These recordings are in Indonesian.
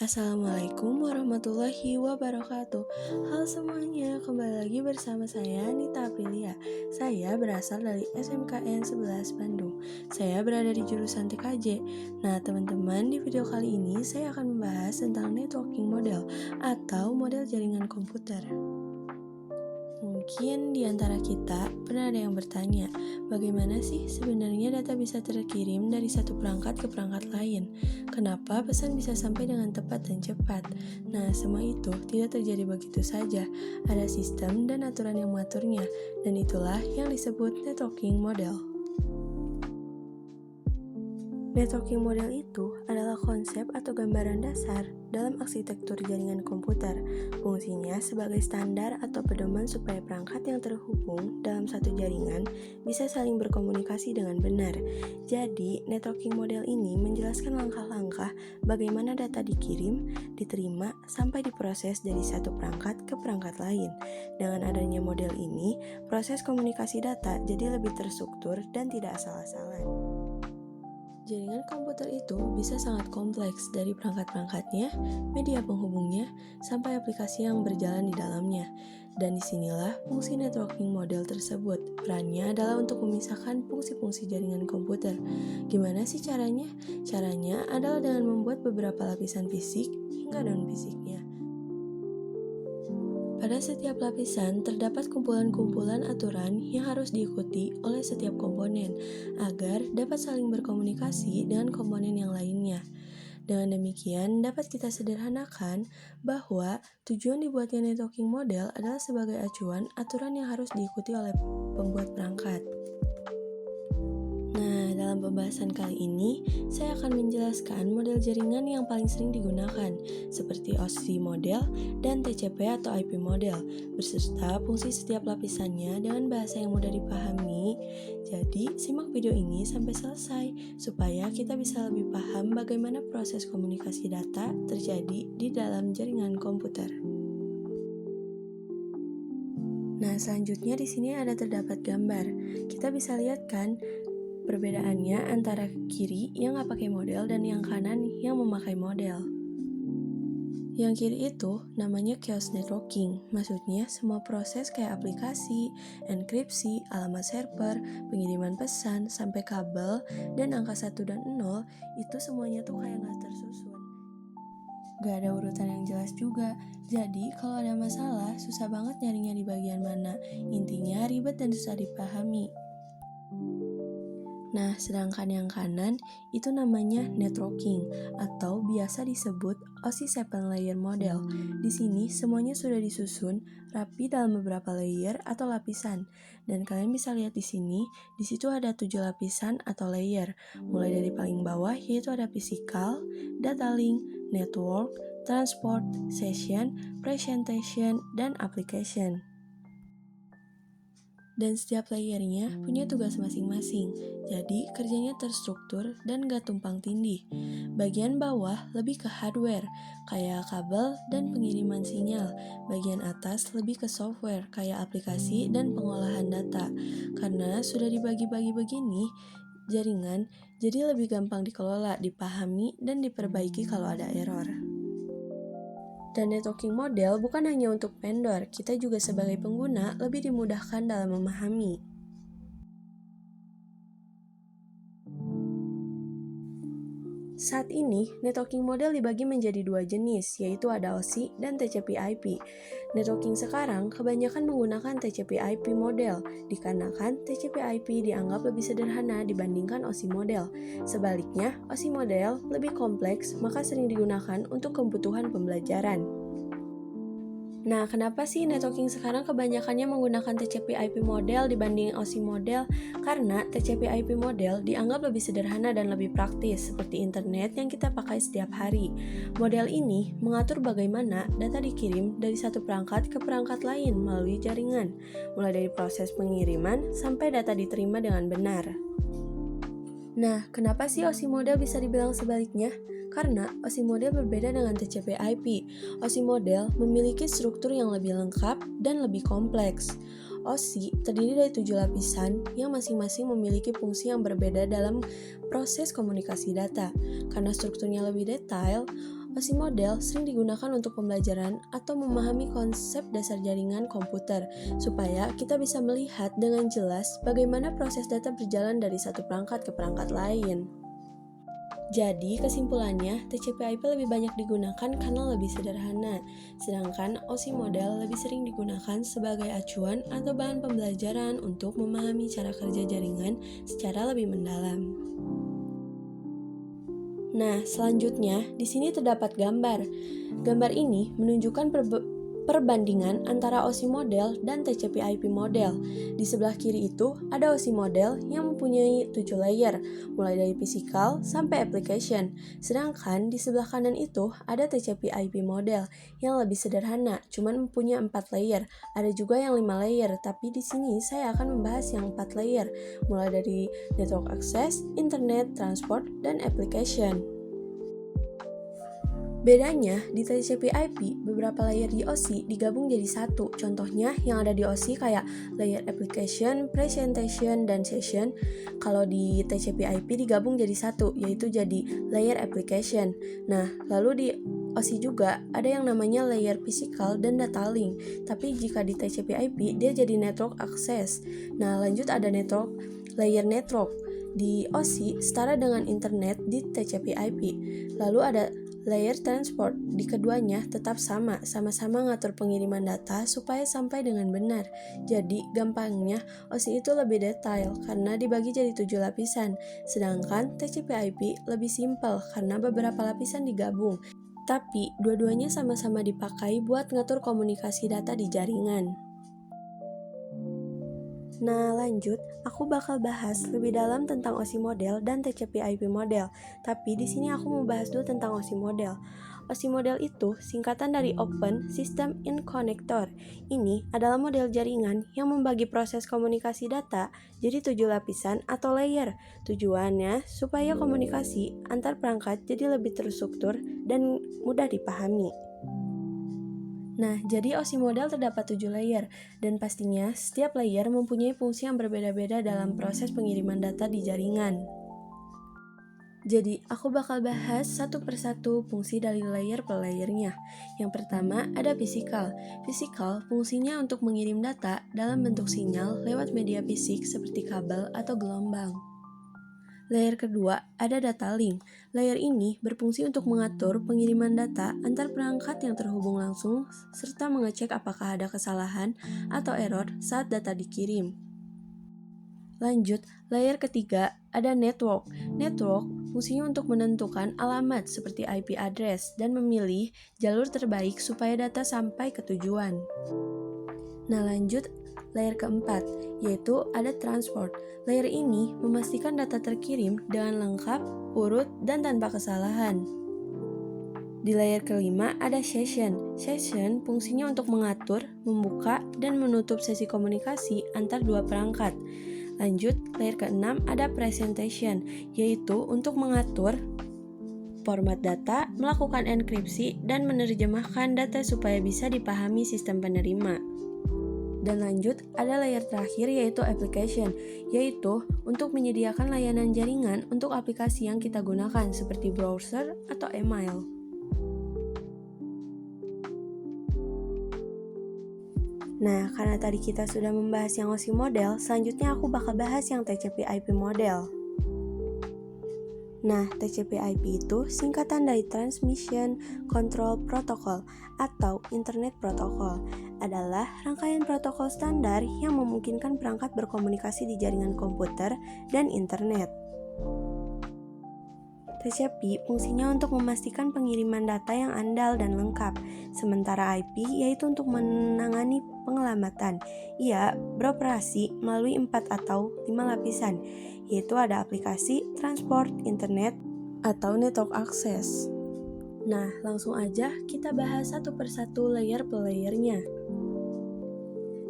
Assalamualaikum warahmatullahi wabarakatuh. Halo semuanya, kembali lagi bersama saya Nita Aprilia. Saya berasal dari SMKN 11 Bandung. Saya berada di jurusan TKJ. Nah teman-teman, di video kali ini saya akan membahas tentang networking model atau model jaringan komputer. Mungkin di antara kita pernah ada yang bertanya, bagaimana sih sebenarnya data bisa terkirim dari satu perangkat ke perangkat lain? Kenapa pesan bisa sampai dengan tepat dan cepat? Nah, semua itu tidak terjadi begitu saja. Ada sistem dan aturan yang mengaturnya, dan itulah yang disebut networking model. Networking model itu adalah konsep atau gambaran dasar dalam arsitektur jaringan komputer. Fungsinya sebagai standar atau pedoman supaya perangkat yang terhubung dalam satu jaringan bisa saling berkomunikasi dengan benar. Jadi, networking model ini menjelaskan langkah-langkah bagaimana data dikirim, diterima, sampai diproses dari satu perangkat ke perangkat lain. Dengan adanya model ini, proses komunikasi data jadi lebih terstruktur dan tidak asal-asalan. Jaringan komputer itu bisa sangat kompleks dari perangkat-perangkatnya, media penghubungnya, sampai aplikasi yang berjalan di dalamnya. Dan disinilah fungsi networking model tersebut. Perannya adalah untuk memisahkan fungsi-fungsi jaringan komputer. Gimana sih caranya? Caranya adalah dengan membuat beberapa lapisan fisik hingga non-fisiknya. Pada setiap lapisan terdapat kumpulan-kumpulan aturan yang harus diikuti oleh setiap komponen agar dapat saling berkomunikasi dengan komponen yang lainnya. Dengan demikian dapat kita sederhanakan bahwa tujuan dibuatnya networking model adalah sebagai acuan aturan yang harus diikuti oleh pembuat perangkat. Nah, dalam pembahasan kali ini, saya akan menjelaskan model jaringan yang paling sering digunakan, seperti OSI model dan TCP atau IP model, beserta fungsi setiap lapisannya dengan bahasa yang mudah dipahami. Jadi, simak video ini sampai selesai, supaya kita bisa lebih paham bagaimana proses komunikasi data terjadi di dalam jaringan komputer. Nah, selanjutnya di sini ada terdapat gambar. Kita bisa lihat kan perbedaannya antara kiri yang nggak pakai model dan yang kanan yang memakai model. Yang kiri itu namanya chaos networking, maksudnya semua proses kayak aplikasi, enkripsi, alamat server, pengiriman pesan, sampai kabel, dan angka 1 dan 0 itu semuanya tuh kayak nggak tersusun. Gak ada urutan yang jelas juga, jadi kalau ada masalah susah banget nyarinya di bagian mana, intinya ribet dan susah dipahami. Nah, sedangkan yang kanan itu namanya networking atau biasa disebut OSI 7 layer model. Di sini semuanya sudah disusun rapi dalam beberapa layer atau lapisan. Dan kalian bisa lihat di sini, di situ ada 7 lapisan atau layer. Mulai dari paling bawah yaitu ada physical, data link, network, transport, session, presentation, dan application. Dan setiap layernya punya tugas masing-masing, jadi kerjanya terstruktur dan gak tumpang tindih. Bagian bawah lebih ke hardware, kayak kabel dan pengiriman sinyal. Bagian atas lebih ke software, kayak aplikasi dan pengolahan data. Karena sudah dibagi-bagi begini, jaringan jadi lebih gampang dikelola, dipahami, dan diperbaiki kalau ada error. Dan networking model bukan hanya untuk vendor, kita juga sebagai pengguna lebih dimudahkan dalam memahami. Saat ini, networking model dibagi menjadi dua jenis, yaitu ada OSI dan TCP/IP. Networking sekarang kebanyakan menggunakan TCP/IP model, dikarenakan TCP/IP dianggap lebih sederhana dibandingkan OSI model. Sebaliknya, OSI model lebih kompleks, maka sering digunakan untuk kebutuhan pembelajaran. Nah, kenapa sih networking sekarang kebanyakannya menggunakan TCP/IP model dibanding OSI model? Karena TCP/IP model dianggap lebih sederhana dan lebih praktis, seperti internet yang kita pakai setiap hari. Model ini mengatur bagaimana data dikirim dari satu perangkat ke perangkat lain melalui jaringan, mulai dari proses pengiriman sampai data diterima dengan benar. Nah, kenapa sih OSI model bisa dibilang sebaliknya? Karena OSI model berbeda dengan TCP/IP. OSI model memiliki struktur yang lebih lengkap dan lebih kompleks. OSI terdiri dari 7 lapisan yang masing-masing memiliki fungsi yang berbeda dalam proses komunikasi data. Karena strukturnya lebih detail, OSI model sering digunakan untuk pembelajaran atau memahami konsep dasar jaringan komputer, supaya kita bisa melihat dengan jelas bagaimana proses data berjalan dari satu perangkat ke perangkat lain. Jadi, kesimpulannya, TCP/IP lebih banyak digunakan karena lebih sederhana, sedangkan OSI model lebih sering digunakan sebagai acuan atau bahan pembelajaran untuk memahami cara kerja jaringan secara lebih mendalam. Nah, selanjutnya di sini terdapat gambar. Gambar ini menunjukkan perbandingan antara OSI model dan TCP/IP model. Di sebelah kiri itu ada OSI model yang mempunyai 7 layer, mulai dari physical sampai application. Sedangkan di sebelah kanan itu ada TCP/IP model yang lebih sederhana, cuman mempunyai 4 layer. Ada juga yang 5 layer, tapi di sini saya akan membahas yang 4 layer, mulai dari network access, internet, transport, dan application. Bedanya, di TCP/IP, beberapa layer di OSI digabung jadi satu. Contohnya yang ada di OSI kayak layer application, presentation, dan session. Kalau di TCP/IP digabung jadi satu, yaitu jadi layer application. Nah, lalu di OSI juga ada yang namanya layer physical dan data link. Tapi jika di TCP/IP dia jadi network access. Nah, lanjut ada layer network. Di OSI setara dengan internet di TCP/IP. Lalu ada layer transport, di keduanya tetap sama-sama ngatur pengiriman data supaya sampai dengan benar. Jadi, gampangnya OSI itu lebih detail karena dibagi jadi 7 lapisan, sedangkan TCP/IP lebih simpel karena beberapa lapisan digabung. Tapi, dua-duanya sama-sama dipakai buat ngatur komunikasi data di jaringan. Nah, lanjut, aku bakal bahas lebih dalam tentang OSI model dan TCP/IP model. Tapi di sini aku mau bahas dulu tentang OSI model. OSI model itu singkatan dari Open System Interconnector. Ini adalah model jaringan yang membagi proses komunikasi data jadi 7 lapisan atau layer. Tujuannya supaya komunikasi antar perangkat jadi lebih terstruktur dan mudah dipahami. Nah, jadi OSI model terdapat 7 layer, dan pastinya setiap layer mempunyai fungsi yang berbeda-beda dalam proses pengiriman data di jaringan. Jadi, aku bakal bahas satu persatu fungsi dari layer per layernya. Yang pertama, ada physical. Physical fungsinya untuk mengirim data dalam bentuk sinyal lewat media fisik seperti kabel atau gelombang. Layer kedua, ada data link. Layer ini berfungsi untuk mengatur pengiriman data antar perangkat yang terhubung langsung serta mengecek apakah ada kesalahan atau error saat data dikirim. Lanjut, layer ketiga, ada network. Network fungsinya untuk menentukan alamat seperti IP address dan memilih jalur terbaik supaya data sampai ke tujuan. Nah, lanjut layer keempat, yaitu ada transport. Layer ini memastikan data terkirim dengan lengkap, urut, dan tanpa kesalahan. Di layer kelima ada session. Session fungsinya untuk mengatur, membuka, dan menutup sesi komunikasi antar dua perangkat. Lanjut, layer keenam ada presentation, yaitu untuk mengatur format data, melakukan enkripsi, dan menerjemahkan data supaya bisa dipahami sistem penerima. Dan lanjut, ada layer terakhir yaitu application, yaitu untuk menyediakan layanan jaringan untuk aplikasi yang kita gunakan seperti browser atau email. Nah, karena tadi kita sudah membahas yang OSI model, selanjutnya aku bakal bahas yang TCP/IP model. Nah, TCP/IP itu singkatan dari Transmission Control Protocol atau Internet Protocol. Adalah rangkaian protokol standar yang memungkinkan perangkat berkomunikasi di jaringan komputer dan internet. TCP fungsinya untuk memastikan pengiriman data yang andal dan lengkap, sementara IP yaitu untuk menangani penyelamatan. Ia beroperasi melalui 4 atau 5 lapisan, yaitu ada aplikasi, transport, internet, atau network access. Nah, langsung aja kita bahas satu persatu layer per layernya.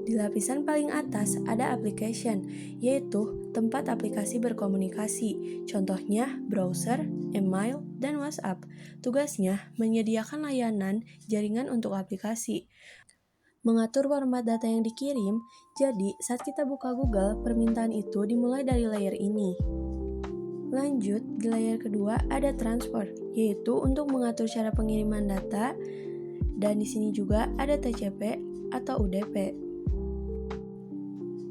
Di lapisan paling atas ada application, yaitu tempat aplikasi berkomunikasi. Contohnya browser, email, dan WhatsApp. Tugasnya menyediakan layanan jaringan untuk aplikasi. Mengatur format data yang dikirim, jadi saat kita buka Google, permintaan itu dimulai dari layer ini. Lanjut, di layer kedua ada transport, yaitu untuk mengatur cara pengiriman data, dan di sini juga ada TCP atau UDP.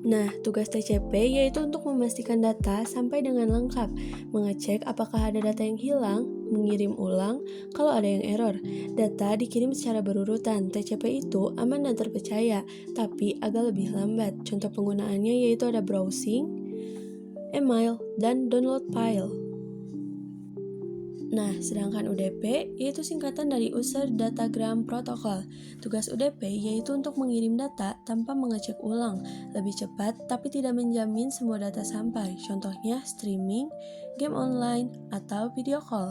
Nah, tugas TCP yaitu untuk memastikan data sampai dengan lengkap, mengecek apakah ada data yang hilang, mengirim ulang kalau ada yang error. Data dikirim secara berurutan. TCP itu aman dan terpercaya, tapi agak lebih lambat. Contoh penggunaannya yaitu ada browsing, email, dan download file. Nah, sedangkan UDP yaitu singkatan dari User Datagram Protocol. Tugas UDP yaitu untuk mengirim data tanpa mengecek ulang, lebih cepat tapi tidak menjamin semua data sampai. Contohnya streaming, game online, atau video call.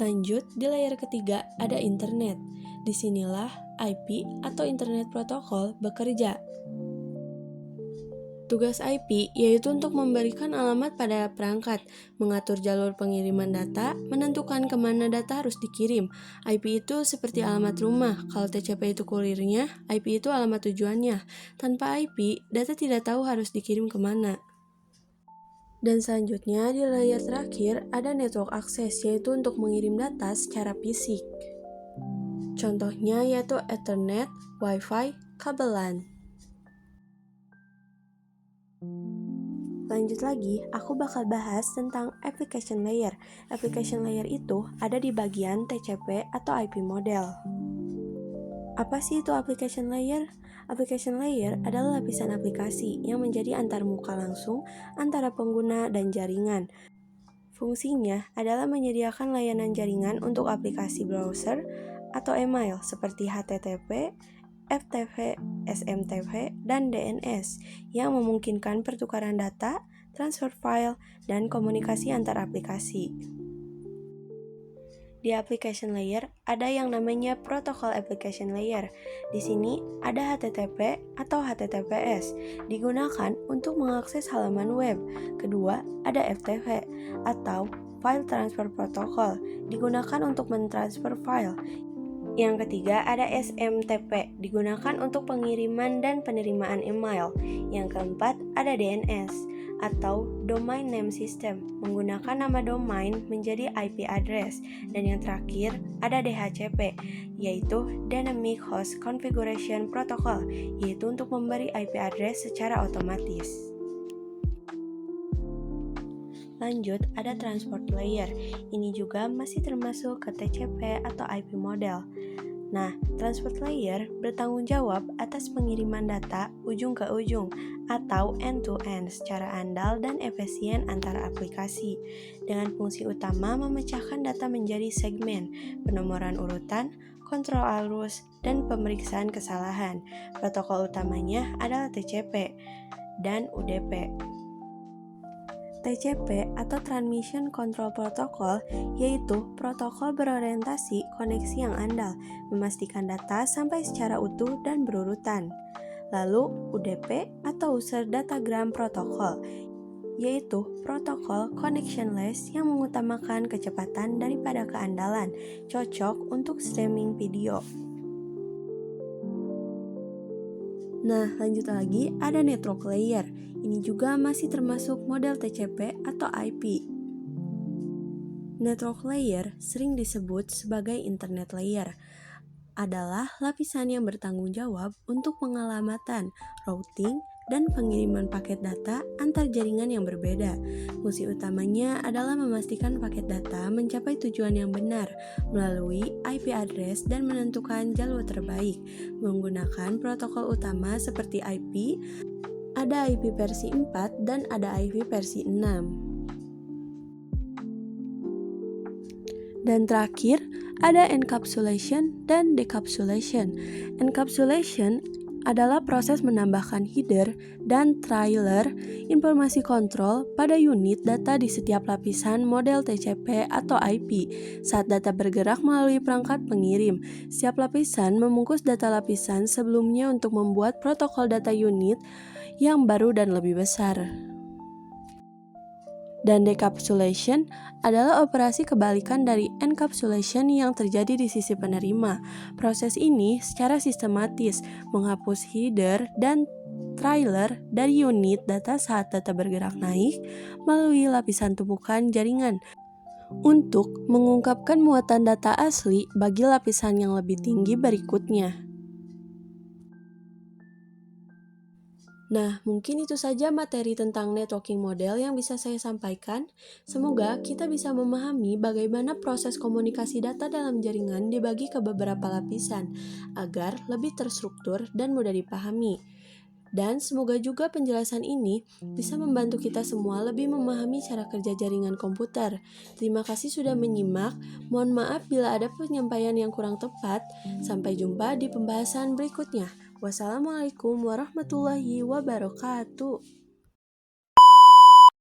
Lanjut, di layer ketiga ada internet. Disinilah IP atau Internet Protocol bekerja. Tugas IP yaitu untuk memberikan alamat pada perangkat, mengatur jalur pengiriman data, menentukan kemana data harus dikirim. IP itu seperti alamat rumah, kalau TCP itu kurirnya, IP itu alamat tujuannya. Tanpa IP, data tidak tahu harus dikirim kemana. Dan selanjutnya di layer terakhir ada network access, yaitu untuk mengirim data secara fisik. Contohnya yaitu Ethernet, Wi-Fi, kabel LAN. Lanjut lagi, aku bakal bahas tentang application layer. Application layer itu ada di bagian TCP atau IP model. Apa sih itu application layer? Application layer adalah lapisan aplikasi yang menjadi antarmuka langsung antara pengguna dan jaringan. Fungsinya adalah menyediakan layanan jaringan untuk aplikasi browser atau email seperti HTTP, FTP, SMTP, dan DNS yang memungkinkan pertukaran data, transfer file, dan komunikasi antar aplikasi. Di application layer ada yang namanya protocol application layer. Di sini ada HTTP atau HTTPS, digunakan untuk mengakses halaman web. Kedua, ada FTP atau file transfer protocol, digunakan untuk mentransfer file. Yang ketiga ada SMTP, digunakan untuk pengiriman dan penerimaan email. Yang keempat ada DNS atau Domain Name System, menggunakan nama domain menjadi IP address. Dan yang terakhir ada DHCP, yaitu Dynamic Host Configuration Protocol, yaitu untuk memberi IP address secara otomatis. Lanjut, ada transport layer. Ini juga masih termasuk ke TCP atau IP model. Nah, transport layer bertanggung jawab atas pengiriman data ujung ke ujung atau end-to-end secara andal dan efisien antara aplikasi, dengan fungsi utama memecahkan data menjadi segmen, penomoran urutan, kontrol arus, dan pemeriksaan kesalahan. Protokol utamanya adalah TCP dan UDP. TCP atau Transmission Control Protocol yaitu protokol berorientasi koneksi yang andal, memastikan data sampai secara utuh dan berurutan. Lalu UDP atau User Datagram Protocol yaitu protokol connectionless yang mengutamakan kecepatan daripada keandalan, cocok untuk streaming video. Nah, lanjut lagi ada network layer. Ini juga masih termasuk model TCP atau IP. Network layer sering disebut sebagai internet layer. Adalah lapisan yang bertanggung jawab untuk pengalamatan, routing, dan pengiriman paket data antar jaringan yang berbeda. Fungsi utamanya adalah memastikan paket data mencapai tujuan yang benar melalui IP address dan menentukan jalur terbaik menggunakan protokol utama seperti IP. Ada IP versi 4 dan ada IP versi 6. Dan terakhir, ada encapsulation dan decapsulation. Encapsulation adalah proses menambahkan header dan trailer informasi kontrol pada unit data di setiap lapisan model TCP atau IP saat data bergerak melalui perangkat pengirim. Setiap lapisan membungkus data lapisan sebelumnya untuk membuat protokol data unit yang baru dan lebih besar. Dan decapsulation adalah operasi kebalikan dari encapsulation yang terjadi di sisi penerima. Proses ini secara sistematis menghapus header dan trailer dari unit data saat data bergerak naik melalui lapisan tumpukan jaringan untuk mengungkapkan muatan data asli bagi lapisan yang lebih tinggi berikutnya. Nah, mungkin itu saja materi tentang networking model yang bisa saya sampaikan. Semoga kita bisa memahami bagaimana proses komunikasi data dalam jaringan dibagi ke beberapa lapisan, agar lebih terstruktur dan mudah dipahami. Dan semoga juga penjelasan ini bisa membantu kita semua lebih memahami cara kerja jaringan komputer. Terima kasih sudah menyimak. Mohon maaf bila ada penyampaian yang kurang tepat. Sampai jumpa di pembahasan berikutnya. Wassalamualaikum warahmatullahi wabarakatuh.